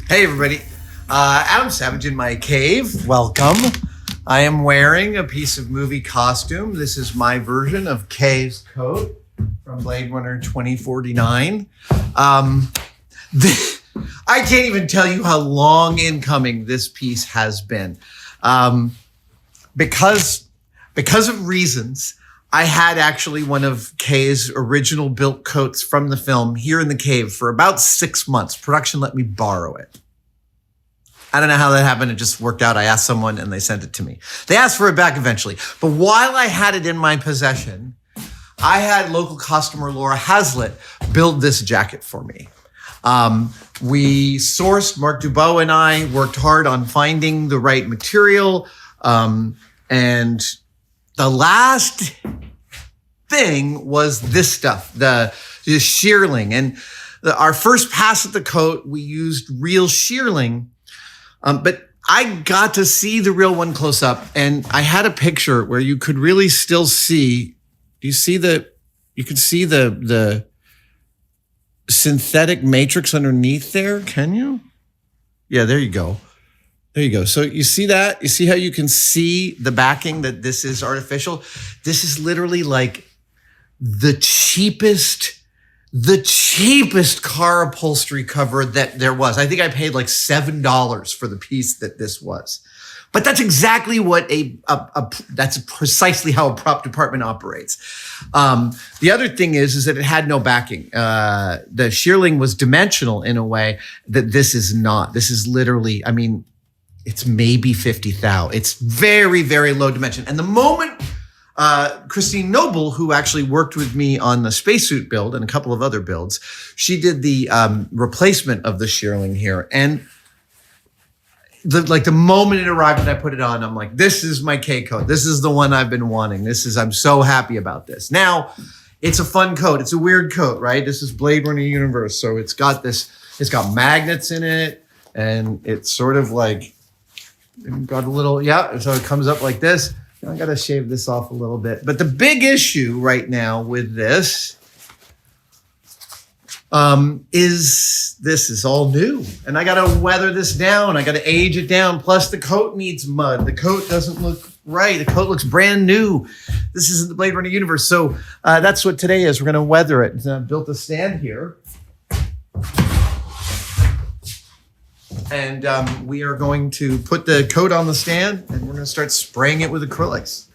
Hey everybody, Adam Savage in my cave. Welcome. I am wearing a piece of movie costume. This is my version of Kay's coat from Blade Runner 2049. I can't even tell you how long in coming this piece has been. Because of reasons, I had actually one of Kay's original built coats from the film here in the cave for about 6 months. Production let me borrow it. I don't know how that happened. It just worked out. I asked someone and they sent it to me. They asked for it back eventually. But while I had it in my possession, I had local costumer Laura Hazlitt build this jacket for me. We sourced, Mark Dubois and I worked hard on finding the right material. And the last thing was this stuff, the shearling. And our first pass at the coat, we used real shearling. But I got to see the real one close up, and I had a picture where you could really still see. Do you see you can see the synthetic matrix underneath there. Can you? Yeah, there you go. There you go. So you see that? You see how you can see the backing that this is artificial? This is literally like the cheapest car upholstery cover that there was. I think I paid like $7 for the piece that this was. But that's exactly what that's precisely how a prop department operates. The other thing is that it had no backing. The shearling was dimensional in a way that this is not. This is literally, I mean, it's maybe 50 thou. It's very, very low dimension. And the moment Christine Noble, who actually worked with me on the spacesuit build and a couple of other builds, she did the replacement of the shearling here. And the moment it arrived and I put it on, I'm like, this is my K coat. This is the one I've been wanting. I'm so happy about this. Now, it's a fun coat. It's a weird coat, right? This is Blade Runner universe. So it's got magnets in it. And it's sort of like, got a little, so it comes up like this. I got to shave this off a little bit. But the big issue right now with this is all new. And I got to weather this down. I got to age it down. Plus the coat needs mud. The coat doesn't look right. The coat looks brand new. This isn't the Blade Runner universe. So that's what today is. We're going to weather it. I built a stand here. And we are going to put the coat on the stand and we're going to start spraying it with acrylics.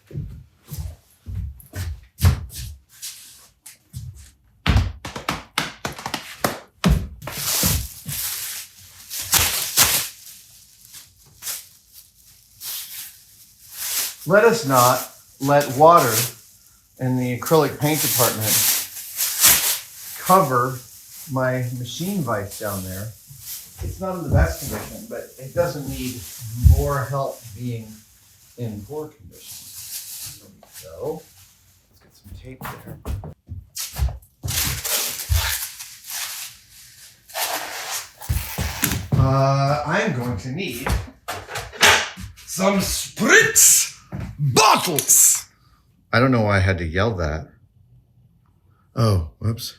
Let us not let water in the acrylic paint department cover my machine vise down there. It's not in the best condition, but it doesn't need more help being in poor condition. There we go. Let's get some tape there. I'm going to need some spritz bottles. I don't know why I had to yell that. Oh, whoops.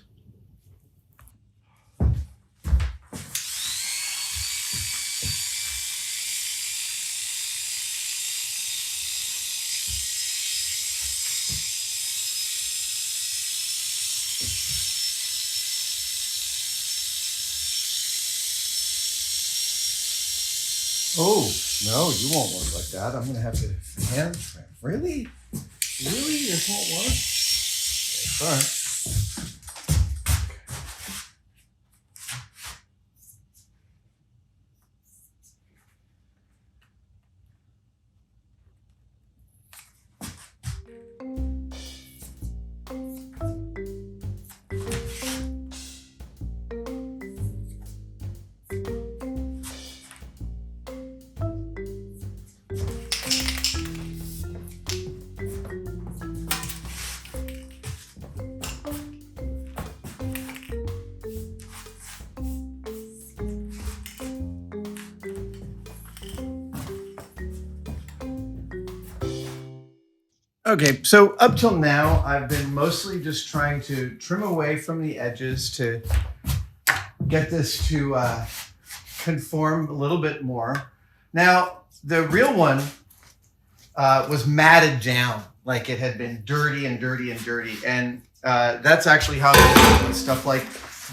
Oh, no, you won't work like that. I'm going to have to hand trim. Really? Really? This won't work? Okay, sorry. Okay, so up till now, I've been mostly just trying to trim away from the edges to get this to conform a little bit more. Now, the real one was matted down, like it had been dirty and dirty and dirty. And that's actually how stuff like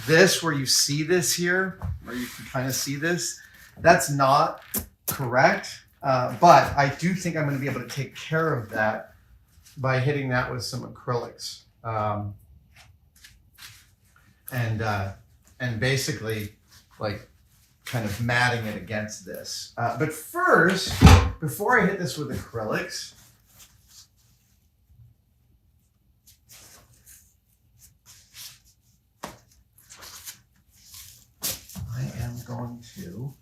this, where you see this here, where you can kind of see this, that's not correct. But I do think I'm going to be able to take care of that by hitting that with some acrylics. And basically like kind of matting it against this. But first, before I hit this with acrylics, I am going to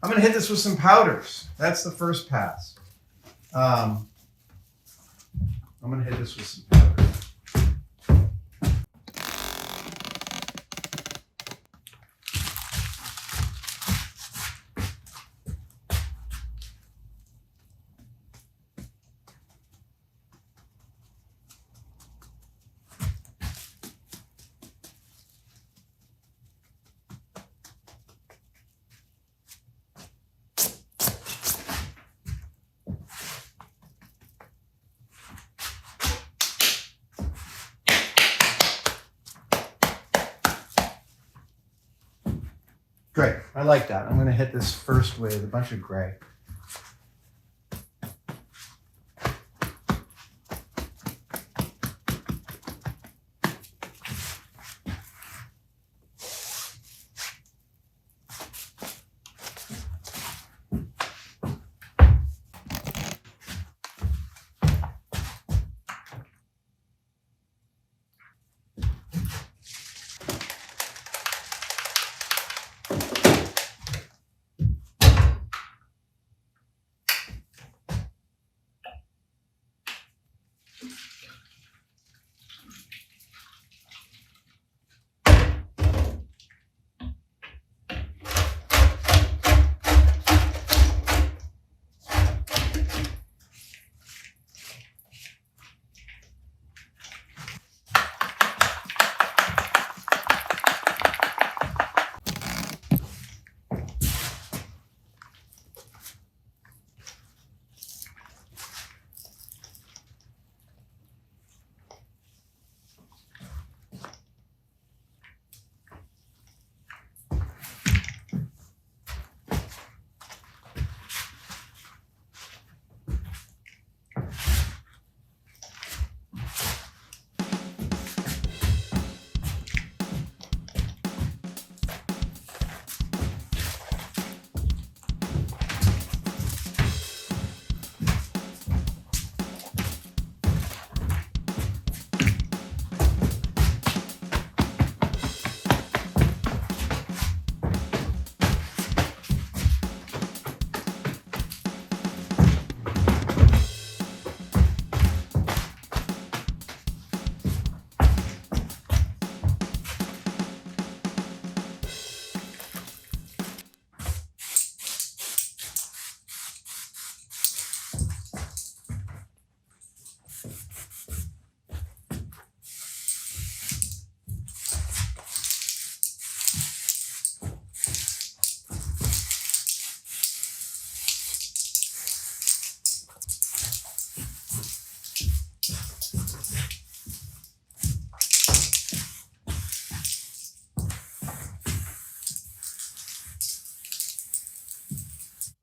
I'm going to hit this with some powders. That's the first pass. I'm going to hit this with some powders. Great, I like that. I'm going to hit this first with a bunch of gray.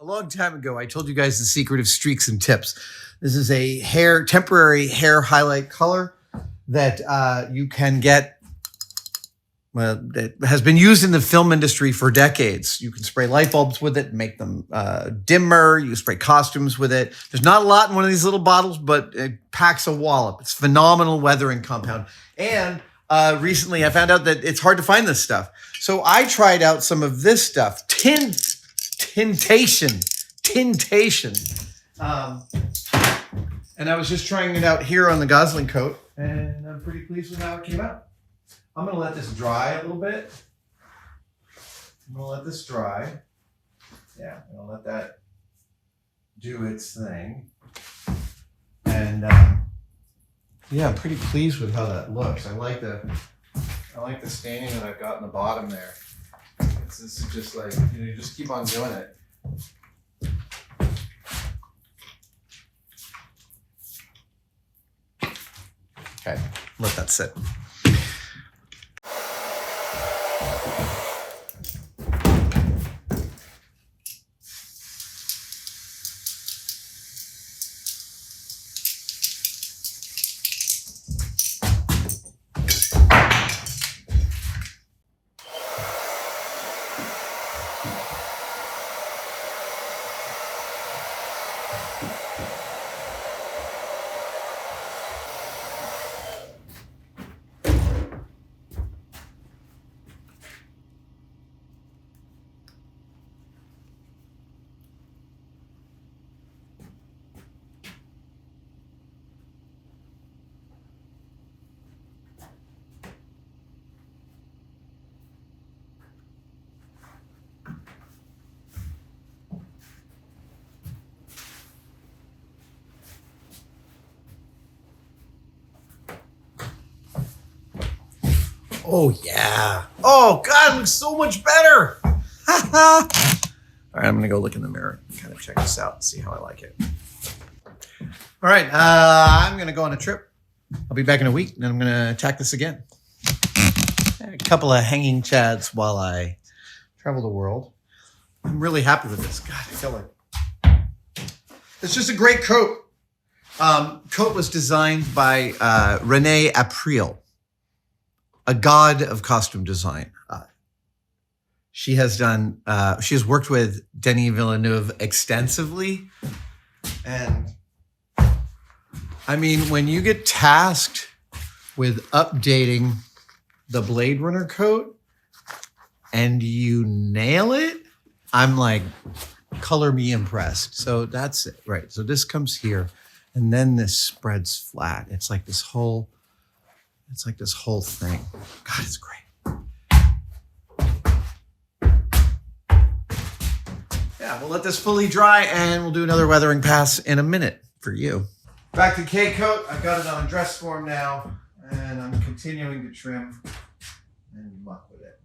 A long time ago, I told you guys the secret of streaks and tips. This is a temporary hair highlight color that you can get. Well, it has been used in the film industry for decades. You can spray light bulbs with it and make them dimmer. You spray costumes with it. There's not a lot in one of these little bottles, but it packs a wallop. It's phenomenal weathering compound. And recently I found out that it's hard to find this stuff. So I tried out some of this stuff. Tintation. And I was just trying it out here on the Gosling coat, and I'm pretty pleased with how it came out. I'm going to let this dry a little bit. I'm going to let this dry. Yeah, I'm gonna let that do its thing. And yeah, I'm pretty pleased with how that looks. I like the staining that I've got in the bottom there. This is just like, you just keep on doing it. Okay, let that sit. Oh, yeah. Oh, God, it looks so much better. All right, I'm going to go look in the mirror and kind of check this out and see how I like it. All right, I'm going to go on a trip. I'll be back in a week, and I'm going to attack this again. A couple of hanging chads while I travel the world. I'm really happy with this. God, I feel like it's just a great coat. Coat was designed by Rene April, a god of costume design. She has worked with Denis Villeneuve extensively. And I mean, when you get tasked with updating the Blade Runner coat and you nail it, I'm like, color me impressed. So that's it, right? So this comes here and then this spreads flat. It's like this whole thing. God, it's great. Yeah, we'll let this fully dry and we'll do another weathering pass in a minute for you. Back to K-coat. I've got it on dress form now and I'm continuing to trim and muck with it.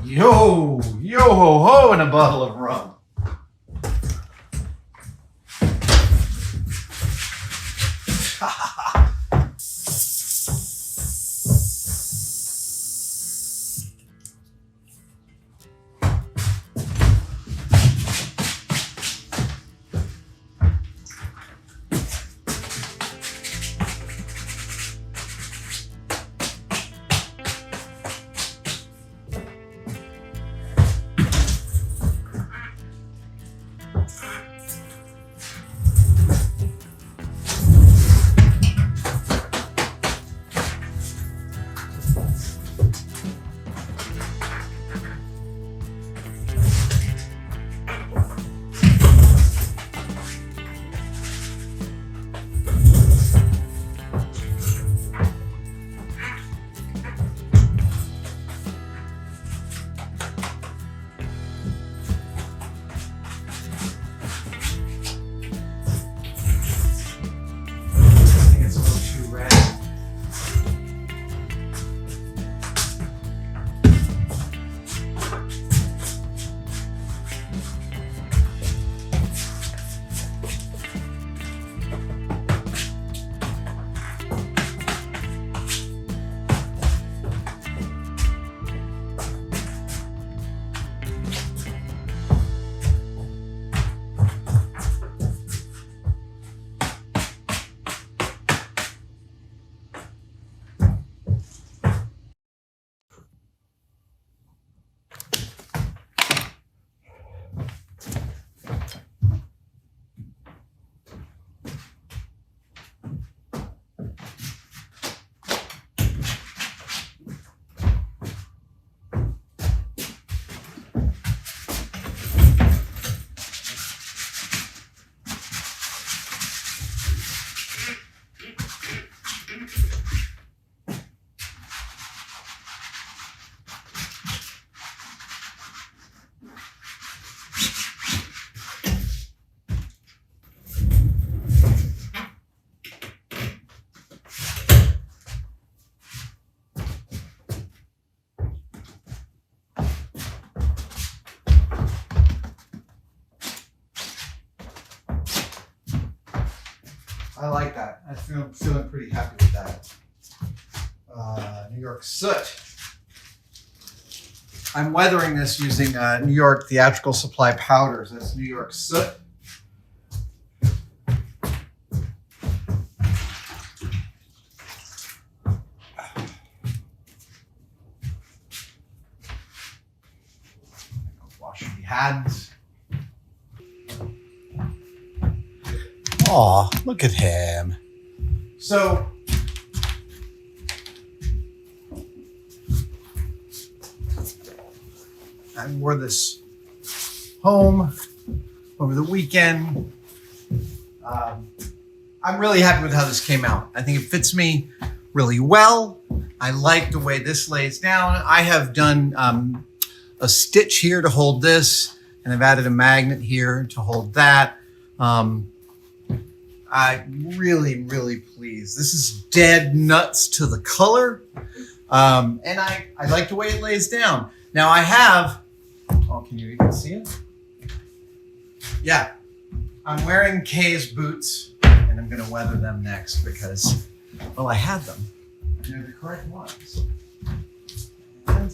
Yo, yo ho ho, and a bottle of rum. I like that. I'm feeling pretty happy with that. New York soot. I'm weathering this using New York Theatrical Supply powders. That's New York soot. Wash your hands. Aw, look at him. So, I wore this home over the weekend. I'm really happy with how this came out. I think it fits me really well. I like the way this lays down. I have done a stitch here to hold this, and I've added a magnet here to hold that. I'm really, really pleased. This is dead nuts to the color. And I like the way it lays down. Now I have, oh, can you even see it? Yeah, I'm wearing Kay's boots, and I'm gonna weather them next because, well, I had them. They're the correct ones. And,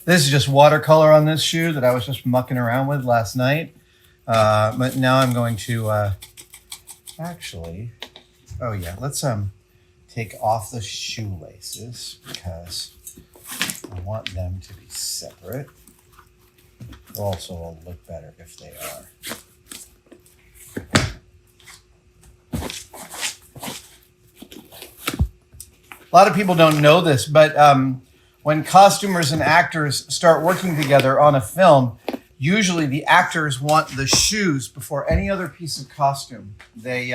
this is just watercolor on this shoe that I was just mucking around with last night. But now I'm going to actually, oh yeah, let's take off the shoelaces because I want them to be separate. Also, it'll look better if they are. A lot of people don't know this, but when costumers and actors start working together on a film, usually the actors want the shoes before any other piece of costume. They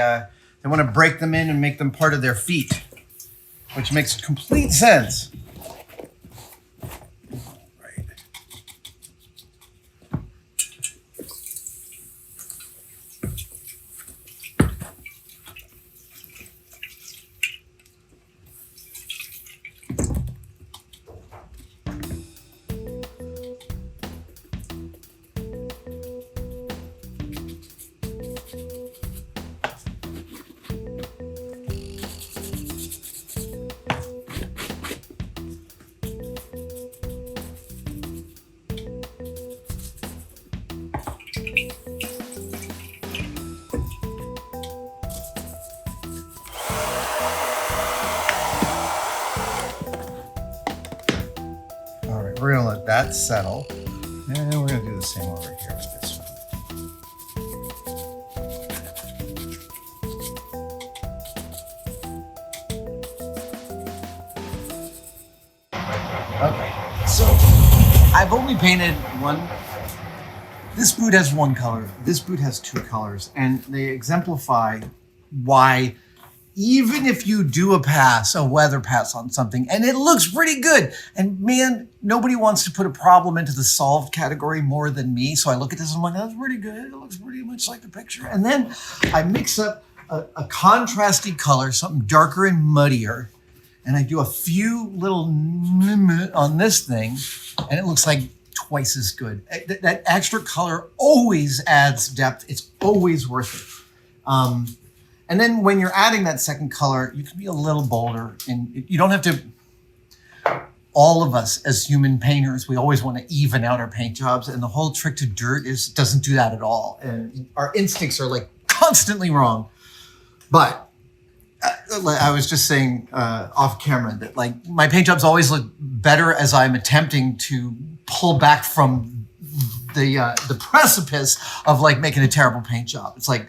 want to break them in and make them part of their feet, which makes complete sense. Right. We're gonna let that settle. And we're gonna do the same over here with this one. Okay, so I've only painted one. This boot has one color, this boot has two colors, and they exemplify why even if you do a weather pass on something, and it looks pretty good, and man, nobody wants to put a problem into the solved category more than me. So I look at this and I'm like, that's pretty good. It looks pretty much like the picture. And then I mix up a contrasty color, something darker and muddier, and I do a few little on this thing, and it looks like twice as good. That extra color always adds depth. It's always worth it. And then when you're adding that second color, you can be a little bolder, and you don't have to. All of us as human painters, we always want to even out our paint jobs, and the whole trick to dirt doesn't do that at all. And our instincts are like constantly wrong. But I was just saying off camera that like my paint jobs always look better as I'm attempting to pull back from the precipice of like making a terrible paint job. It's like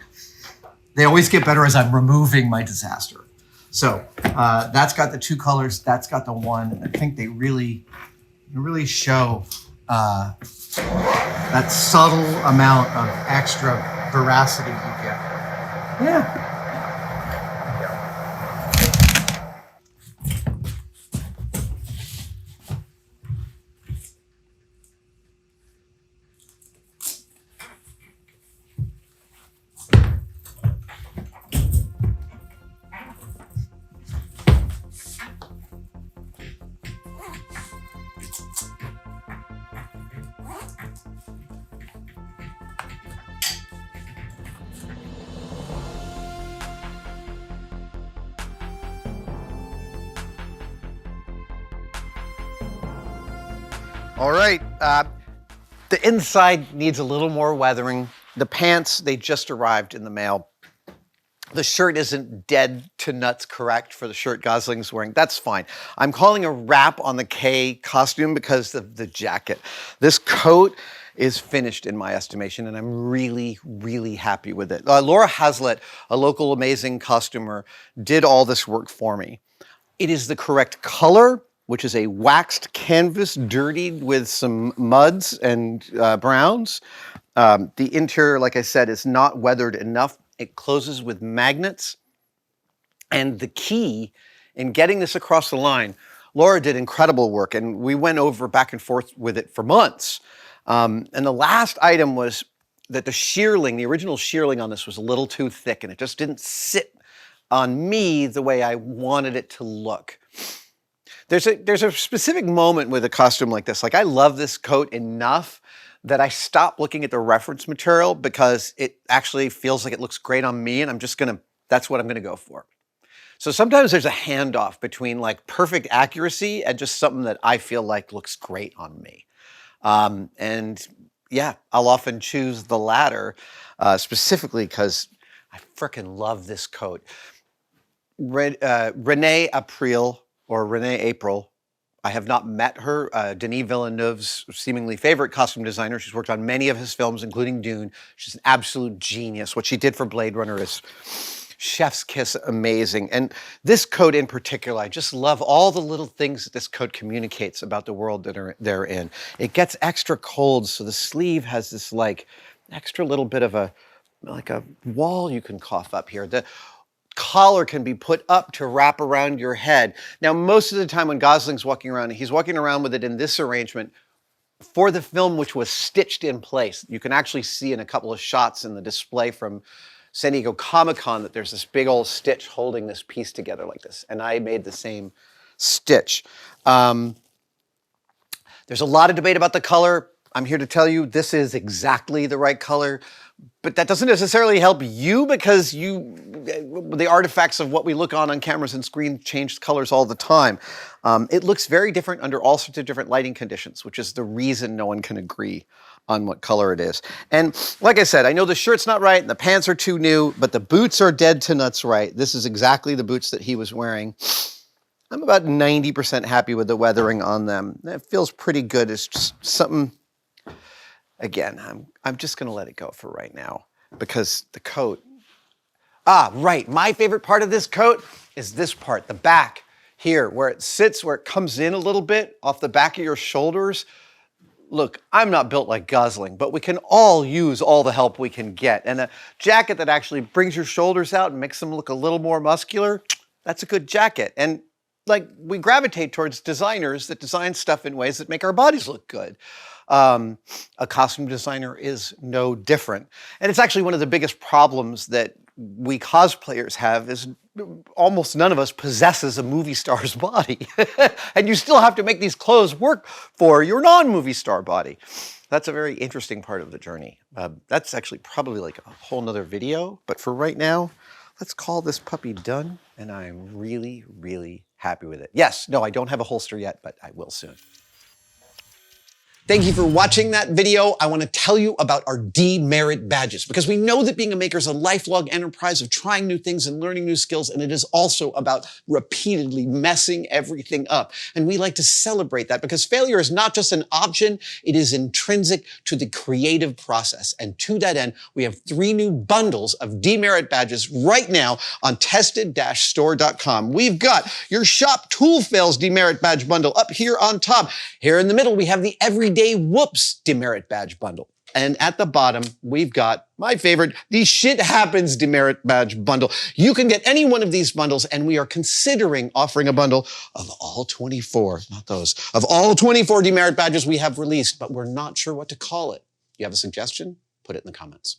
they always get better as I'm removing my disaster. So that's got the two colors. That's got the one. I think they really show that subtle amount of extra veracity you get. Yeah. All right, the inside needs a little more weathering. The pants, they just arrived in the mail. The shirt isn't dead to nuts correct for the shirt Gosling's wearing. That's fine. I'm calling a wrap on the K costume because of the jacket. This coat is finished in my estimation, and I'm really, really happy with it. Laura Hazlitt, a local amazing costumer, did all this work for me. It is the correct color, which is a waxed canvas dirtied with some muds and browns. The interior, like I said, is not weathered enough. It closes with magnets. And the key in getting this across the line, Laura did incredible work, and we went over back and forth with it for months. And the last item was that the shearling, the original shearling on this was a little too thick, and it just didn't sit on me the way I wanted it to look. There's a specific moment with a costume like this. Like, I love this coat enough that I stopped looking at the reference material because it actually feels like it looks great on me, and that's what I'm gonna go for. So sometimes there's a handoff between like perfect accuracy and just something that I feel like looks great on me. And yeah, I'll often choose the latter, specifically because I frickin' love this coat. Renee April, I have not met her, Denis Villeneuve's seemingly favorite costume designer. She's worked on many of his films, including Dune. She's an absolute genius. What she did for Blade Runner is chef's kiss amazing. And this coat in particular, I just love all the little things that this coat communicates about the world that they're in. It gets extra cold, so the sleeve has this like extra little bit of a wall you can cough up here. The collar can be put up to wrap around your head. Now, most of the time when Gosling's walking around, he's walking around with it in this arrangement for the film, which was stitched in place. You can actually see in a couple of shots in the display from San Diego Comic-Con that there's this big old stitch holding this piece together like this. And I made the same stitch. There's a lot of debate about the color. I'm here to tell you this is exactly the right color. But that doesn't necessarily help you because the artifacts of what we look on cameras and screen change colors all the time. It looks very different under all sorts of different lighting conditions, which is the reason no one can agree on what color it is. And like I said, I know the shirt's not right and the pants are too new, but the boots are dead to nuts right. This is exactly the boots that he was wearing. I'm about 90% happy with the weathering on them. It feels pretty good. It's just something. Again, I'm just going to let it go for right now because the coat. Right. My favorite part of this coat is this part, the back here, where it sits, where it comes in a little bit off the back of your shoulders. Look, I'm not built like Gosling, but we can all use all the help we can get. And a jacket that actually brings your shoulders out and makes them look a little more muscular, that's a good jacket. And like, we gravitate towards designers that design stuff in ways that make our bodies look good. A costume designer is no different. And it's actually one of the biggest problems that we cosplayers have is almost none of us possesses a movie star's body. And you still have to make these clothes work for your non-movie star body. That's a very interesting part of the journey. That's actually probably like a whole nother video. But for right now, let's call this puppy done. And I'm really, really happy with it. Yes, no, I don't have a holster yet, but I will soon. Thank you for watching that video. I want to tell you about our Demerit badges because we know that being a maker is a lifelong enterprise of trying new things and learning new skills, and it is also about repeatedly messing everything up. And we like to celebrate that because failure is not just an option, it is intrinsic to the creative process. And to that end, we have 3 new bundles of Demerit badges right now on tested-store.com. We've got your Shop Tool Fails Demerit badge bundle up here on top. Here in the middle, we have the Everyday Whoops Demerit badge bundle. And at the bottom, we've got my favorite, the Shit Happens Demerit badge bundle. You can get any one of these bundles, and we are considering offering a bundle of all 24, not those, of all 24 Demerit badges we have released, but we're not sure what to call it. You have a suggestion? Put it in the comments.